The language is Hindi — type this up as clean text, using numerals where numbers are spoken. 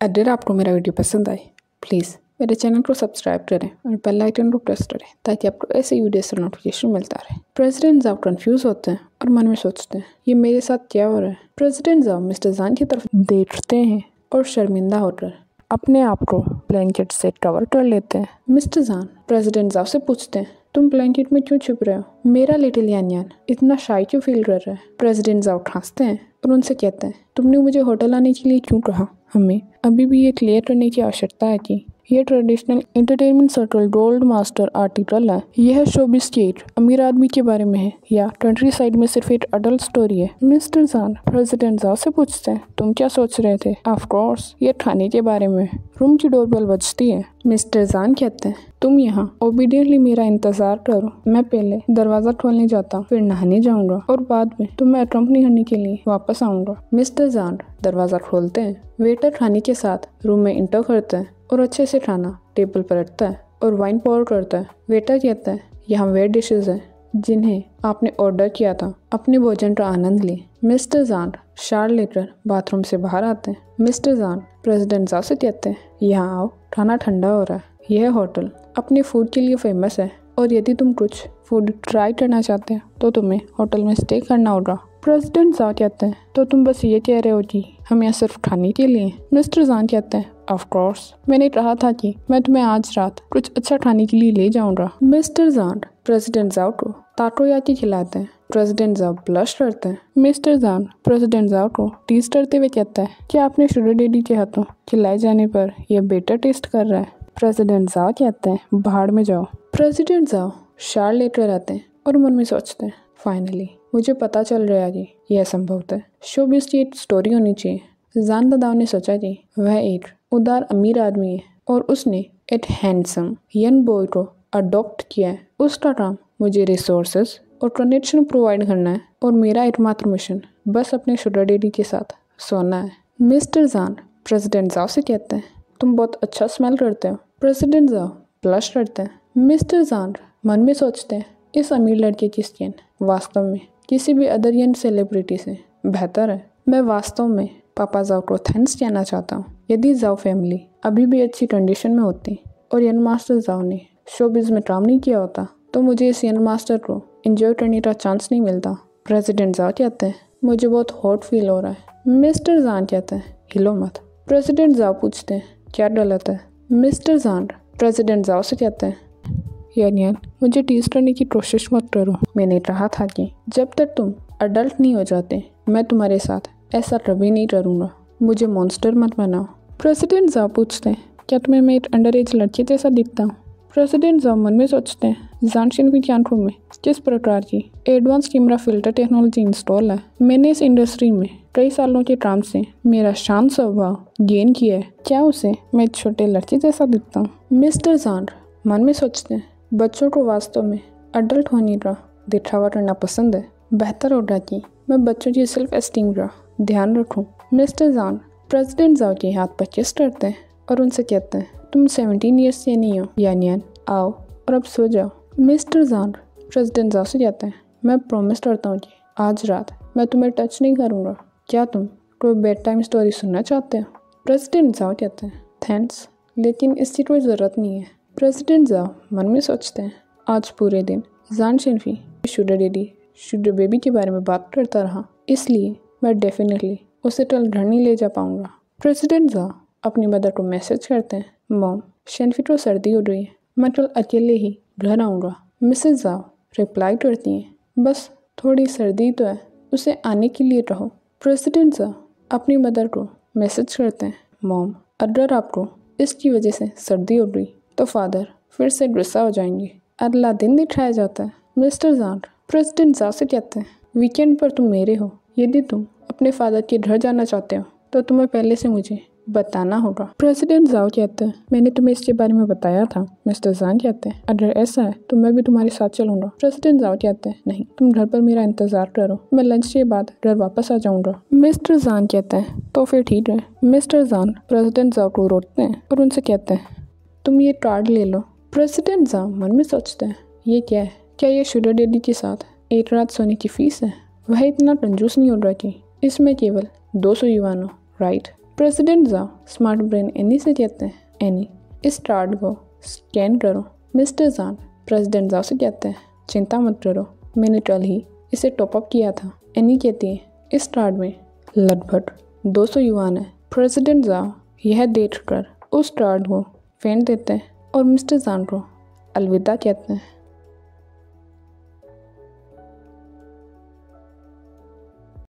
अगर आपको मेरा वीडियो पसंद आए प्लीज़ मेरे चैनल को सब्सक्राइब करें और बेल आइकन को प्रेस करें ताकि आपको ऐसे वीडियो से नोटिफिकेशन मिलता रहे। प्रेसिडेंट जाओ कंफ्यूज होते हैं और मन में सोचते हैं ये मेरे साथ क्या हो रहा है। प्रेसिडेंट जाओ मिस्टर जान की तरफ देखते हैं और शर्मिंदा होकर अपने आप को ब्लैंकेट से कवर कर लेते हैं। मिस्टर जान प्रेसिडेंट जाओ से पूछते हैं तुम ब्लैंकेट में क्यों छुप रहे हो, मेरा लिटिल यान यान इतना शाय क्यों फील कर रहा है। प्रेसिडेंट जाओ हंसते हैं और उनसे कहते हैं तुमने मुझे होटल आने के लिए क्यों कहा, हमें अभी भी ये क्लियर करने की आवश्यकता है कि यह traditional entertainment circle gold master article है। यह शोबिस स्टेट अमीर आदमी के बारे में है या कंट्री साइड में सिर्फ एक अडल्ट स्टोरी है। मिस्टर जान प्रेसिडेंट जाओ से पूछते हैं तुम क्या सोच रहे थे। ऑफ कोर्स ये खाने के बारे में। रूम की डोरबेल बजती है। मिस्टर जान कहते हैं तुम यहाँ ओबीडियंटली मेरा इंतजार करो, मैं पहले दरवाजा खोलने जाता हूँ, फिर नहाने जाऊंगा और बाद में तुम्हें अकम्पनी करने के लिए वापस आऊंगा। मिस्टर जान दरवाजा खोलते हैं। वेटर खाने के साथ रूम में इंटर करते हैं और अच्छे से खाना टेबल पर रखता है और वाइन पोर करता है। वेटर कहता है यहाँ वे डिशेज हैं जिन्हें आपने ऑर्डर किया था, अपने भोजन का आनंद लें। मिस्टर जान शार लेकर बाथरूम से बाहर आते हैं। मिस्टर जान प्रेसिडेंट जाओ से कहते हैं यहाँ आओ, खाना ठंडा हो रहा है। यह होटल अपने फूड के लिए फेमस है और यदि तुम कुछ फूड ट्राई करना चाहते हो तो तुम्हें होटल में स्टे करना होगा। प्रेसिडेंट जान कहते हैं तो तुम बस ये कह रहे हो कि हम यहाँ सिर्फ खाने के लिए। मिस्टर जान कहते हैं ऑफ कोर्स, मैंने कहा था कि मैं तुम्हें आज रात कुछ अच्छा खाने के लिए ले जाऊंगा। मिस्टर जान प्रेसिडेंट जाओ को ताकोयाकी खिलाते हैं। प्रेसिडेंट जाओ ब्लश करते हैं। मिस्टर जान प्रेसिडेंट जाओ को टीज करते हुए कहता है कि आपने शुगर डैडी के हाथों खिलाए जाने पर यह बेटर टेस्ट कर रहा है। प्रेसिडेंट जाओ कहते हैं बाहर में जाओ। प्रेसिडेंट जाओ शार लेकर आते हैं और मन में सोचते हैं फाइनली मुझे पता चल रहा है कि यह संभवतः शोबिस की एक स्टोरी होनी चाहिए। जान दादाव ने सोचा कि वह एक उदार अमीर आदमी है और उसने एक हैंडसम यंग बॉय को अडॉप्ट किया है। उसका काम मुझे रिसोर्सेज और कनेक्शन प्रोवाइड करना है और मेरा एकमात्र मिशन बस अपने शुगर डैडी के साथ सोना है। मिस्टर जान प्रेसिडेंट जाओ से कहते हैं तुम बहुत अच्छा स्मेल करते हो। प्रेसिडेंट जाओ ब्लश करते हैं। मिस्टर जान मन में सोचते हैं इस अमीर लड़के की स्किन वास्तव में किसी भी अदर यंग सेलिब्रिटी से बेहतर है। मैं वास्तव में पापा जाओ को थैंक्स कहना चाहता हूँ। यदि जाओ फैमिली अभी भी अच्छी कंडीशन में होती और यंग मास्टर जाओ ने शोबिज में काम नहीं किया होता तो मुझे इस यंग मास्टर को एंजॉय करने का चांस नहीं मिलता। प्रेसिडेंट जाओ कहते हैं मुझे बहुत हॉट फील हो रहा है। मिस्टर जान कहते हैं हिलो मत। प्रेसिडेंट जाओ पूछते हैं क्या गलत है। मिस्टर जान प्रेसिडेंट जाओ से कहते हैं यानियन मुझे टीज करने की कोशिश मत करो। मैंने कहा था कि जब तक तुम अडल्ट नहीं हो जाते मैं तुम्हारे साथ ऐसा कभी नहीं करूँगा। मुझे मॉन्स्टर मत बनाओ। प्रेसिडेंट जाओ पूछते हैं क्या तुम्हें मैं एक अंडर एज लड़की जैसा दिखता हूँ। प्रेसिडेंट जाओ मन में सोचते हैं जानशिन की आंखों में किस प्रकार की advance camera filter technology install है। मैंने इस इंडस्ट्री में कई सालों के काम से मेरा शांत स्वभाव गेन किया है, क्या उसे मैं एक छोटे लड़के जैसा दिखता हूँ। मिस्टर जान मन में सोचते हैं बच्चों को वास्तव में अडल्ट होने का दिखावा करना पसंद है। बेहतर होगा कि मैं बच्चों की सेल्फ एस्टीम का ध्यान रखूं। मिस्टर जान प्रेसिडेंट जाओ के हाथ पर किस करते हैं और उनसे कहते हैं तुम 17 ईयर्स से नहीं हो यानियन आओ और अब सो जाओ। मिस्टर जान प्रेसिडेंट जाओ से कहते हैं मैं प्रॉमिस करता हूँ कि आज रात मैं तुम्हें टच नहीं करूँगा। क्या तुम कोई बेड टाइम स्टोरी सुनना चाहते हो। प्रेसिडेंट जाओ कहते हैं थैंक्स लेकिन इसकी कोई ज़रूरत नहीं है। प्रेसिडेंट जाओ मन में सोचते हैं आज पूरे दिन जान शिनफी शुगर डैडी शुगर बेबी के बारे में बात करता रहा, इसलिए मैं डेफिनेटली उसे कल घर नहीं ले जा पाऊंगा। प्रेसिडेंट जाओ अपनी मदर को मैसेज करते हैं मॉम शिनफी को सर्दी हो रही है, मैं कल अकेले ही घर आऊँगा। मिसेज जाओ रिप्लाई करती हैं बस थोड़ी सर्दी तो है, उसे आने के लिए कहो। प्रेसिडेंट जाओ अपनी मदर को मैसेज करते हैं मॉम अगर आपको इसकी वजह से सर्दी हो रही तो फादर फिर से गुस्सा हो जाएंगे। अगला दिन दिखाया जाता है। मिस्टर जान प्रेसिडेंट जाओ से कहते हैं वीकेंड पर तुम मेरे हो, यदि तुम अपने फादर के घर जाना चाहते हो तो तुम्हें पहले से मुझे बताना होगा। प्रेसिडेंट जाओ कहते हैं मैंने तुम्हें इसके बारे में बताया था। मिस्टर जान कहते हैं अगर ऐसा है तो मैं भी तुम्हारे साथ चलूंगा। प्रेसिडेंट जाओ कहते हैं नहीं, तुम घर पर मेरा इंतजार करो, मैं लंच के बाद घर वापस आ जाऊंगा। मिस्टर जान कहते हैं तो फिर ठीक है। मिस्टर जान प्रेसिडेंट जाओ को रोकते हैं और उनसे कहते हैं तुम ये कार्ड ले लो। प्रेसिडेंट जाओ मन में सोचते हैं ये क्या है, क्या ये शुगर डैडी के साथ एक रात सोने की फीस है। वह इतना कंजूस नहीं हो रहा कि इसमें केवल 200 युवान हो, राइट। प्रेसिडेंट जाओ स्मार्ट ब्रेन एनी से कहते हैं। एनी, इस कार्ड को स्कैन करो। मिस्टर जान प्रेसिडेंट जाओ से कहते हैं, चिंता मत करो, मैंने कल ही इसे टॉपअप किया था। एनी कहती है, इस कार्ड में लगभग 200 युआन है। प्रेसिडेंट जाओ यह देख कर उस कार्ड को फेंक देते हैं और मिस्टर जान को अलविदा कहते हैं।